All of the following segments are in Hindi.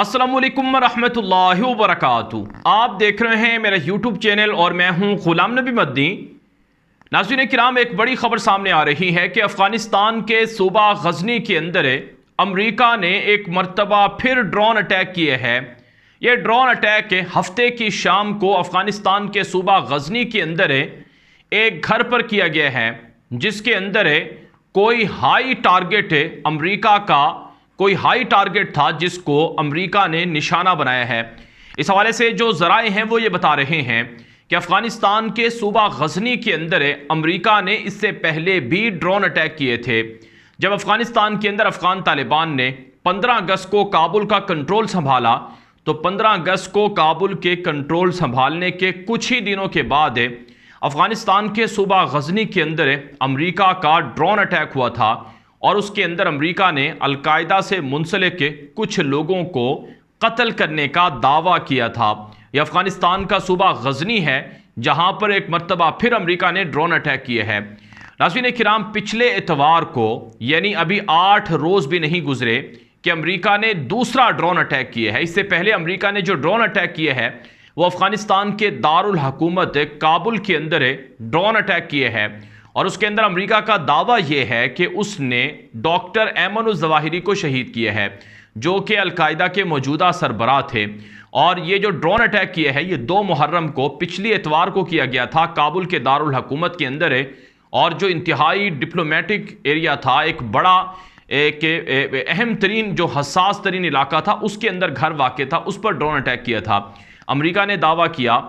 अस्सलामुअलैकुम रहमतुल्लाहि व बरकातुहू। आप देख रहे हैं मेरा यूट्यूब चैनल और मैं हूं गुलाम नबी मदनी। नाज़रीन किराम, एक बड़ी खबर सामने आ रही है कि अफ़गानिस्तान के सूबा गजनी के अंदर अमरीका ने एक मरतबा फिर ड्रोन अटैक किए हैं। यह ड्रोन अटैक हफ्ते की शाम को अफ़गानिस्तान के सूबा गजनी के अंदर एक घर पर किया गया है, जिसके अंदर कोई हाई टारगेट अमरीका का कोई हाई टारगेट था जिसको अमेरिका ने निशाना बनाया है। इस हवाले से जो ज़राए हैं वो ये बता रहे हैं कि अफ़गानिस्तान के सूबा गजनी के अंदर अमेरिका ने इससे पहले भी ड्रोन अटैक किए थे। जब अफ़गानिस्तान के अंदर अफ़गान तालिबान ने 15 अगस्त को काबुल का कंट्रोल संभाला, तो 15 अगस्त को काबुल के कंट्रोल संभालने के कुछ ही दिनों के बाद अफ़गानिस्तान के सूबा गजनी के अंदर अमेरिका का ड्रोन अटैक हुआ था और उसके अंदर अमेरिका ने अलकायदा से मुंसलिक कुछ लोगों को कत्ल करने का दावा किया था। यह अफ़गानिस्तान का सूबा गजनी है जहां पर एक मरतबा फिर अमेरिका ने ड्रोन अटैक किए हैं। नाज़रीन किराम, पिछले इतवार को यानी अभी 8 रोज़ भी नहीं गुजरे कि अमेरिका ने दूसरा ड्रोन अटैक किया है। इससे पहले अमेरिका ने जो ड्रोन अटैक किए हैं वो अफ़गानिस्तान के दारुल हुकूमत काबुल के अंदर ड्रोन अटैक किए हैं और उसके अंदर अमेरिका का दावा यह है कि उसने डॉक्टर ऐमन उज़-ज़वाहिरी को शहीद किया है, जो कि अलकायदा के मौजूदा सरबराह थे। और ये जो ड्रोन अटैक किया है ये 2 मुहर्रम को पिछली इतवार को किया गया था काबुल के दारुल हुकूमत के अंदर और जो इंतहाई डिप्लोमेटिक एरिया था, एक बड़ा एक अहम तरीन जो हसास तरीन इलाका था, उसके अंदर घर वाक़ था, उस पर ड्रोन अटैक किया था। अमेरिका ने दावा किया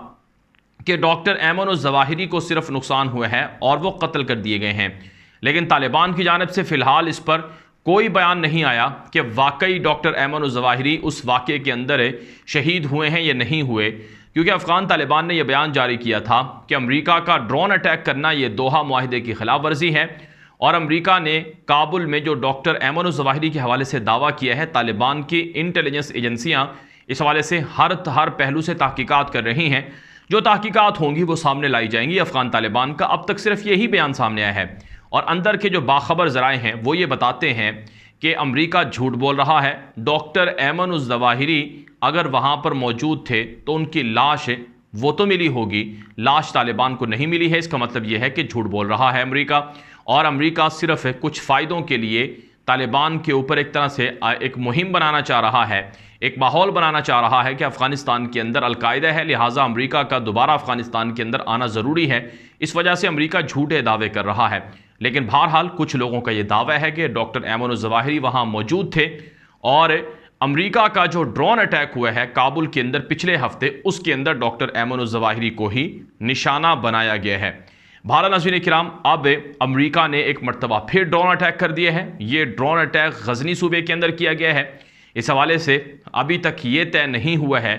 कि डॉक्टर ऐमन उज़-ज़वाहिरी को सिर्फ नुकसान हुआ है और वो कत्ल कर दिए गए हैं, लेकिन तालिबान की जानिब से फ़िलहाल इस पर कोई बयान नहीं आया कि वाकई डॉक्टर ऐमन उज़-ज़वाहिरी उस वाक़े के अंदर शहीद हुए हैं या नहीं हुए, क्योंकि अफ़गान तालिबान ने यह बयान जारी किया था कि अमेरिका का ड्रोन अटैक करना ये दोहा मुआहिदे की खिलाफ वर्जी है और अमेरिका ने काबुल में जो डॉक्टर ऐमन उज़-ज़वाहिरी के हवाले से दावा किया है, तालिबान की इंटेलिजेंस एजेंसियाँ इस हवाले से हर पहलू से तहकीकात कर रही हैं। जो तहकीकात होंगी वो सामने लाई जाएंगी। अफ़गान तालिबान का अब तक सिर्फ यही बयान सामने आया है और अंदर के जो बाखबर ज़राए हैं वो ये बताते हैं कि अमेरिका झूठ बोल रहा है। डॉक्टर ऐमन उज़-ज़वाहिरी अगर वहाँ पर मौजूद थे तो उनकी लाश वो तो मिली होगी, लाश तालिबान को नहीं मिली है। इसका मतलब ये है कि झूठ बोल रहा है अमेरिका और अमेरिका सिर्फ कुछ फ़ायदों के लिए तालिबान के ऊपर एक तरह से एक मुहिम बनाना चाह रहा है, एक माहौल बनाना चाह रहा है कि अफ़गानिस्तान के अंदर अलकायदा है, लिहाजा अमेरिका का दोबारा अफ़गानिस्तान के अंदर आना ज़रूरी है। इस वजह से अमेरिका झूठे दावे कर रहा है, लेकिन बहरहाल कुछ लोगों का ये दावा है कि डॉक्टर ऐमन उज़-ज़वाहिरी वहाँ मौजूद थे और अमेरिका का जो ड्रोन अटैक हुआ है काबुल के अंदर पिछले हफ्ते, उसके अंदर डॉक्टर ऐमन उज़-ज़वाहिरी को ही निशाना बनाया गया है। भारत नाज़रीन किराम, अब अमेरिका ने एक मरतबा फिर ड्रोन अटैक कर दिया है। ये ड्रोन अटैक गजनी सूबे के अंदर किया गया है। इस हवाले से अभी तक ये तय नहीं हुआ है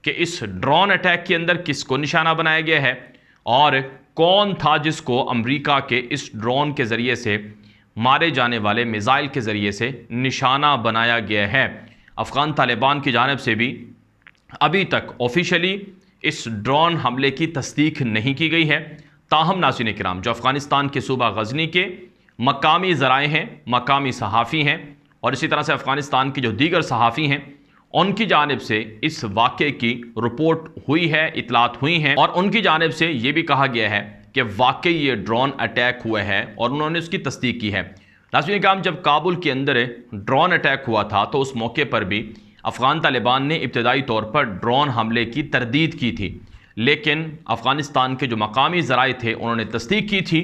कि इस ड्रोन अटैक के अंदर किसको निशाना बनाया गया है और कौन था जिसको अमेरिका के इस ड्रोन के ज़रिए से मारे जाने वाले मिसाइल के ज़रिए से निशाना बनाया गया है। अफ़गान तालिबान की जानिब से भी अभी तक ऑफिशियली इस ड्रोन हमले की तस्दीक नहीं की गई है। ताहम नाज़रीन किराम, जो अफ़गानिस्तान के सूबा गजनी के मकामी ज़राए हैं, मकामी सहाफ़ी हैं और इसी तरह से अफ़गानिस्तान के जो दीगर सहाफ़ी हैं, उनकी जानिब से इस वाक़े की रिपोर्ट हुई है, इतलात हुई हैं और उनकी जानिब से ये भी कहा गया है कि वाकई ये ड्रोन अटैक हुआ है और उन्होंने उसकी तस्दीक की है। नाज़रीन किराम, जब काबुल के अंदर ड्रोन अटैक हुआ था तो उस मौके पर भी अफ़गान तालिबान ने इब्तदाई तौर पर ड्रोन हमले की तरदीद की थी, लेकिन अफ़गानिस्तान के जो मकामी ज़राए थे उन्होंने तस्दीक की थी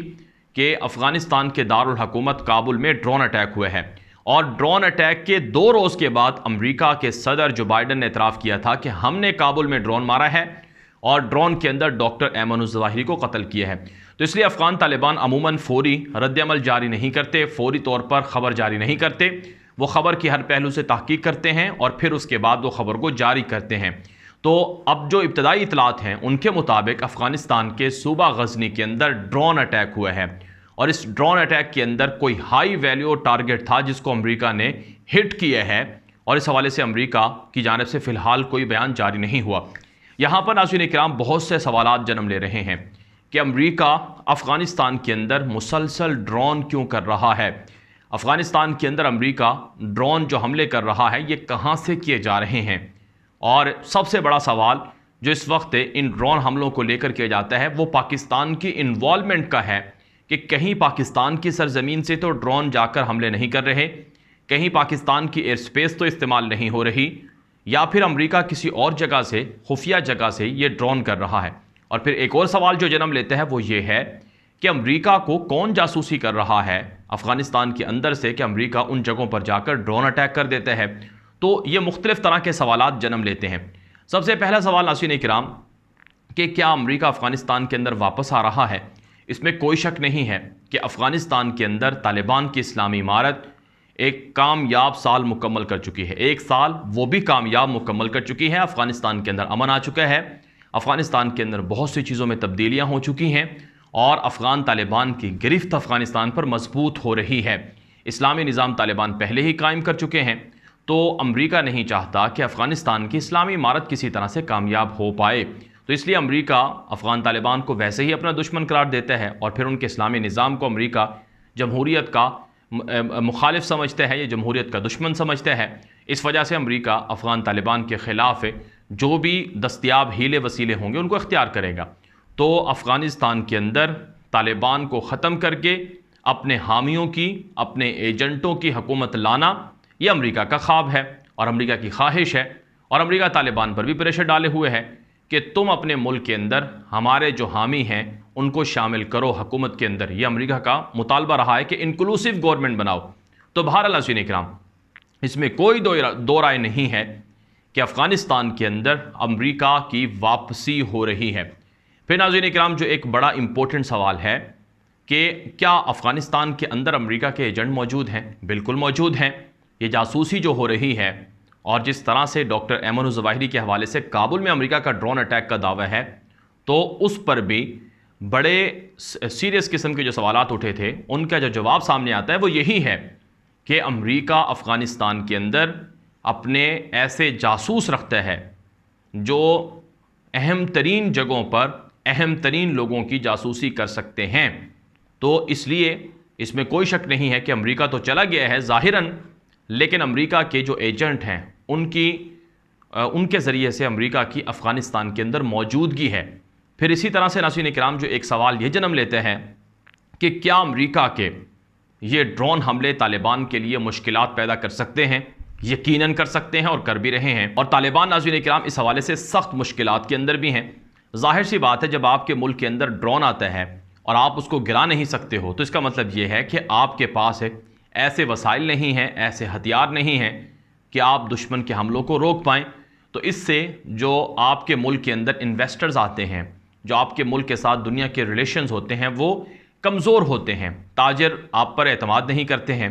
कि अफ़गानिस्तान के दारुल हुकूमत काबुल में ड्रोन अटैक हुआ है। और ड्रोन अटैक के 2 रोज़ के बाद अमेरिका के सदर जो बाइडन ने एतराफ़ किया था कि हमने काबुल में ड्रोन मारा है और ड्रोन के अंदर डॉक्टर ऐमन उज़-ज़वाहिरी को कत्ल किया है। तो इसलिए अफ़गान तालिबान अमूमन फ़ौरी रद्द-ए-अमल जारी नहीं करते, फ़ौरी तौर पर ख़बर जारी नहीं करते। वो ख़बर की हर पहलू से तहक़ीक़ करते हैं और फिर उसके बाद वो ख़बर को जारी करते हैं। तो अब जो इब्तदाई इतलात हैं उनके मुताबिक अफ़गानिस्तान के सूबा गजनी के अंदर ड्रोन अटैक हुआ है और इस ड्रोन अटैक के अंदर कोई हाई वैल्यू टारगेट था जिसको अमेरिका ने हिट किया है और इस हवाले से अमेरिका की जानिब से फ़िलहाल कोई बयान जारी नहीं हुआ। यहाँ पर नाज़रीन किराम बहुत से सवालात जन्म ले रहे हैं कि अमेरिका अफ़गानिस्तान के अंदर मुसलसल ड्रोन क्यों कर रहा है। अफ़गानिस्तान के अंदर अमेरिका ड्रोन जो हमले कर रहा है ये कहाँ से किए जा रहे हैं। और सबसे बड़ा सवाल जो इस वक्त इन ड्रोन हमलों को लेकर किया जाता है वो पाकिस्तान की इन्वॉल्वमेंट का है कि कहीं पाकिस्तान की सरजमीन से तो ड्रोन जाकर हमले नहीं कर रहे, कहीं पाकिस्तान की एयर स्पेस तो इस्तेमाल नहीं हो रही, या फिर अमेरिका किसी और जगह से, खुफिया जगह से ये ड्रोन कर रहा है। और फिर एक और सवाल जो जन्म लेता है वो ये है कि अमेरिका को कौन जासूसी कर रहा है अफ़गानिस्तान के अंदर से कि अमेरिका उन जगहों पर जाकर ड्रोन अटैक कर देता है। तो ये मुख्तलिफ तरह के सवालात जन्म लेते हैं। सबसे पहला सवाल नाज़रीन किराम कि क्या अमेरिका अफ़गानिस्तान के अंदर वापस आ रहा है। इसमें कोई शक नहीं है कि अफ़गानिस्तान के अंदर तालिबान की इस्लामी इमारत एक कामयाब साल मुकम्मल कर चुकी है। एक साल वो भी कामयाब मुकम्मल कर चुकी है। अफ़गानिस्तान के अंदर अमन आ चुका है, अफ़गानिस्तान के अंदर बहुत सी चीज़ों में तब्दीलियाँ हो चुकी हैं और अफ़गान तालिबान की गिरफ्त अफ़गानिस्तान पर मजबूत हो रही है। इस्लामी निज़ाम तालिबान पहले ही कायम कर चुके हैं, तो अमेरिका नहीं चाहता कि अफ़गानिस्तान की इस्लामी इमारत किसी तरह से कामयाब हो पाए। तो इसलिए अमेरिका अफ़गान तालिबान को वैसे ही अपना दुश्मन करार देता है और फिर उनके इस्लामी निज़ाम को अमेरिका जमहूरियत का मुखालिफ समझता है, ये जमहूरियत का दुश्मन समझता है। इस वजह से अमेरिका अफ़गान तालिबान के ख़िलाफ़ जो भी दस्तयाब हीले वसीले होंगे उनको इख्तियार करेगा। तो अफ़गानिस्तान के अंदर तालिबान को ख़त्म करके अपने हामियों की, अपने एजेंटों की हुकूमत लाना ये अमेरिका का ख्वाब है और अमेरिका की ख्वाहिश है। और अमेरिका तालिबान पर भी प्रेशर डाले हुए है कि तुम अपने मुल्क के अंदर हमारे जो हामी हैं उनको शामिल करो हुकूमत के अंदर। ये अमेरिका का मुतालबा रहा है कि इंक्लूसिव गवर्नमेंट बनाओ। तो बहरहाल नाज़रीन इकराम, इसमें कोई दो राय नहीं है कि अफ़गानिस्तान के अंदर अमेरिका की वापसी हो रही है। फिर नाज़रीन इकराम, जो एक बड़ा इंपॉर्टेंट सवाल है कि क्या अफ़गानिस्तान के अंदर अमेरिका के एजेंट मौजूद हैं? बिल्कुल मौजूद हैं। ये जासूसी जो हो रही है और जिस तरह से डॉक्टर ऐमन ज़वाहिरी के हवाले से काबुल में अमेरिका का ड्रोन अटैक का दावा है, तो उस पर भी बड़े सीरियस किस्म के जो सवालात उठे थे उनका जो जवाब सामने आता है वो यही है कि अमेरिका अफ़गानिस्तान के अंदर अपने ऐसे जासूस रखता है जो अहम तरीन जगहों पर अहम तरीन लोगों की जासूसी कर सकते हैं। तो इसलिए इसमें कोई शक नहीं है कि अमेरिका तो चला गया है ज़ाहिरन, लेकिन अमेरिका के जो एजेंट हैं उनके ज़रिए से अमेरिका की अफ़गानिस्तान के अंदर मौजूदगी है। फिर इसी तरह से नाज़रीन इकराम, जो एक सवाल ये जन्म लेते हैं कि क्या अमेरिका के ये ड्रोन हमले तालिबान के लिए मुश्किलात पैदा कर सकते हैं। यकीनन कर सकते हैं और कर भी रहे हैं। और तालिबान नाज़रीन इकराम इस हवाले से सख्त मुश्किलात के अंदर भी हैं। जाहिर सी बात है, जब आपके मुल्क के अंदर ड्रोन आता है और आप उसको गिरा नहीं सकते हो तो इसका मतलब ये है कि आपके पास ऐसे वसाइल नहीं हैं, ऐसे हथियार नहीं हैं कि आप दुश्मन के हमलों को रोक पाएँ। तो इससे जो आपके मुल्क के अंदर इन्वेस्टर्स आते हैं, जो आपके मुल्क के साथ दुनिया के रिलेशंस होते हैं, वो कमज़ोर होते हैं। ताजर आप पर एतमाद नहीं करते हैं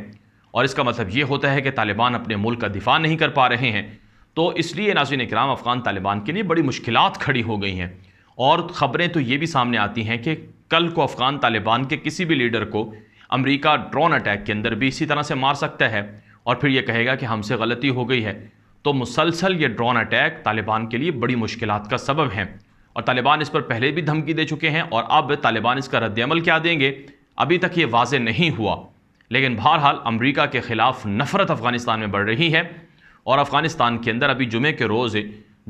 और इसका मतलब ये होता है कि तालिबान अपने मुल्क का दिफा नहीं कर पा रहे हैं। तो इसलिए नाज़रीन इकराम, अफ़गान तालिबान के लिए बड़ी मुश्किलात खड़ी हो गई हैं। और ख़बरें तो ये भी सामने आती हैं कि कल को अफ़गान तालिबान के किसी भी लीडर को अमेरिका ड्रोन अटैक के अंदर भी इसी तरह से मार सकता है और फिर ये कहेगा कि हमसे गलती हो गई है। तो मुसलसल ये ड्रोन अटैक तालिबान के लिए बड़ी मुश्किलात का सबब है और तालिबान इस पर पहले भी धमकी दे चुके हैं और अब तालिबान इसका रद्द-ए-अमल क्या देंगे अभी तक ये वाज़े नहीं हुआ। लेकिन बहरहाल अमेरिका के ख़िलाफ़ नफ़रत अफ़गानिस्तान में बढ़ रही है और अफ़गानिस्तान के अंदर अभी जुमे के रोज़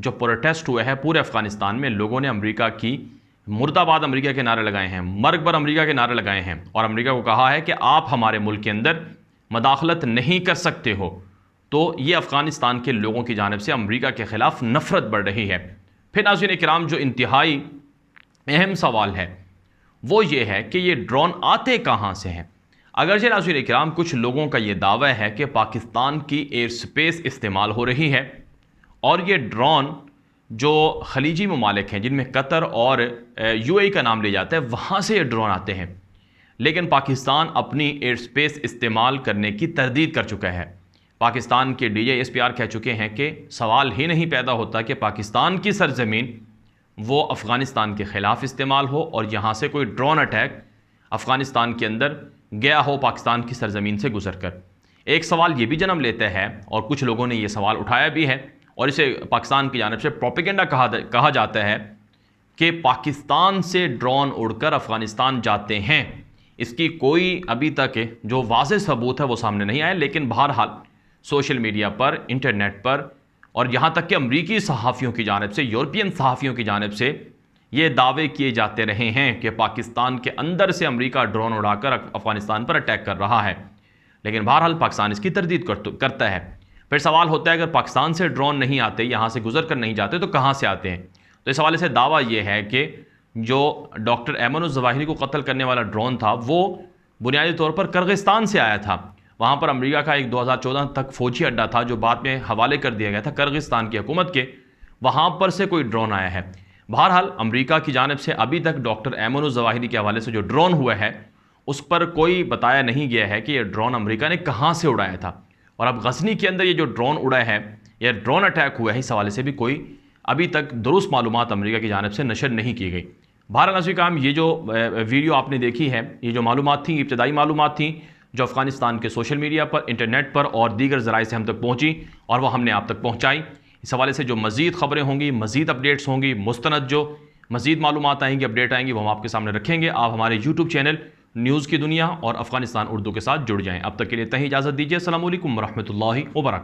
जो प्रोटेस्ट हुए हैं पूरे अफ़गानिस्तान में, लोगों ने अमेरिका की मुर्दाबाद अमेरिका के नारे लगाए हैं, मर्ग पर अमेरिका के नारे लगाए हैं और अमेरिका को कहा है कि आप हमारे मुल्क के अंदर मदाखलत नहीं कर सकते हो। तो ये अफ़गानिस्तान के लोगों की जानिब से अमेरिका के ख़िलाफ़ नफ़रत बढ़ रही है। फिर नाज़रीन इकराम, जो इंतहाई अहम सवाल है वो ये है कि ये ड्रोन आते कहाँ से हैं। अगरचे नाज़रीन इकराम, कुछ लोगों का ये दावा है कि पाकिस्तान की एयर स्पेस इस्तेमाल हो रही है और ये ड्रोन जो खलीजी ममालिक हैं जिनमें कतर और UAE का नाम ले जाता है, वहाँ से ये ड्रोन आते हैं। लेकिन पाकिस्तान अपनी एयर स्पेस इस्तेमाल करने की तरदीद कर चुका है। पाकिस्तान के DGSPR कह चुके हैं कि सवाल ही नहीं पैदा होता कि पाकिस्तान की सरजमीन वो अफ़गानिस्तान के ख़िलाफ़ इस्तेमाल हो और यहाँ से कोई ड्रोन अटैक अफ़गानिस्तान के अंदर गया हो पाकिस्तान की सरजमीन से गुजर कर। एक सवाल ये भी जन्म लेता है और कुछ लोगों ने ये सवाल उठाया भी है और इसे पाकिस्तान की जानिब से प्रोपेगेंडा कहा जाता है कि पाकिस्तान से ड्रोन उड़कर अफ़गानिस्तान जाते हैं। इसकी कोई अभी तक जो वाज़ेह सबूत है वो सामने नहीं आया, लेकिन बहरहाल सोशल मीडिया पर, इंटरनेट पर और यहाँ तक कि अमरीकी सहाफ़ियों की जानिब से, यूरोपियन सहाफ़ियों की जानिब से ये दावे किए जाते रहे हैं कि पाकिस्तान के अंदर से अमेरिका ड्रोन उड़ाकर अफ़गानिस्तान पर अटैक कर रहा है। लेकिन बहरहाल पाकिस्तान इसकी तरदीद करता है। फिर सवाल होता है, अगर पाकिस्तान से ड्रोन नहीं आते, यहाँ से गुजर कर नहीं जाते, तो कहाँ से आते हैं? तो इस हवाले से दावा ये है कि जो डॉक्टर ऐमन ज़वाहिरी को कत्ल करने वाला ड्रोन था वो बुनियादी तौर पर किर्गिस्तान से आया था। वहाँ पर अमेरिका का एक 2014 तक फ़ौजी अड्डा था जो बाद में हवाले कर दिया गया था किर्गिस्तान की हुकूमत के, वहाँ पर से कोई ड्रोन आया है। बहरहाल अमेरिका की जानिब से अभी तक डॉक्टर ऐमन ज़वाहिरी के हवाले से जो ड्रोन हुआ है उस पर कोई बताया नहीं गया है कि यह ड्रोन अमेरिका ने कहाँ से उड़ाया था। और अब गजनी के अंदर ये जो ड्रोन उड़ा है, यह ड्रोन अटैक हुआ है, इस हवाले से भी कोई अभी तक दुरुस्त मालूमात अमेरिका की जानिब से नशर नहीं की गई। बहरहाल नाज़रीन काम, ये जो वीडियो आपने देखी है, ये जो मालूमात थी, इब्तदाई मालूमात थी जो अफ़गानिस्तान के सोशल मीडिया पर, इंटरनेट पर और दीगर ज़राए से हम तक पहुँची और वह हमने आप तक पहुँचाई। इस हवाले से जो मज़ीद ख़बरें होंगी, मज़ीद अपडेट्स होंगी, मुस्तनद जो मज़ीद मालूमात आएंगी, अपडेट आएंगी, वो हम आपके सामने रखेंगे। आप हमारे यूट्यूब चैनल न्यूज़ की दुनिया और अफ़गानिस्तान उर्दू के साथ जुड़ जाएँ। अब तक के लिए तहीं इजाज़त दीजिए। अस्सलामु अलैकुम व रहमतुल्लाहि व बरकातुहू।